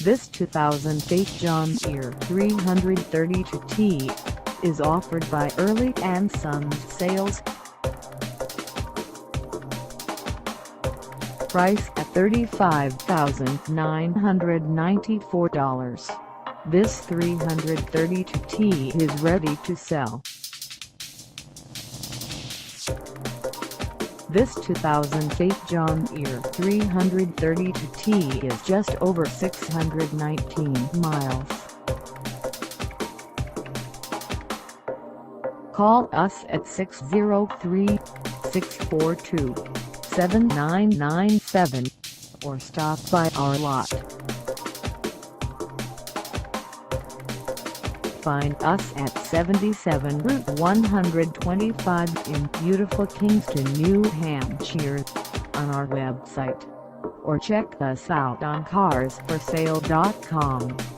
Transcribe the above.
This 2008 John Deere 332T is offered by Early & Sons Sales. Price at $35,994. This 332T is ready to sell. This 2008 John Deere 332T is just over 619 miles. Call us at 603-642-7997 or stop by our lot. Find us at 77 Route 125 in Beautiful Kingston, New Hampshire, on our website, or check us out on carsforsale.com.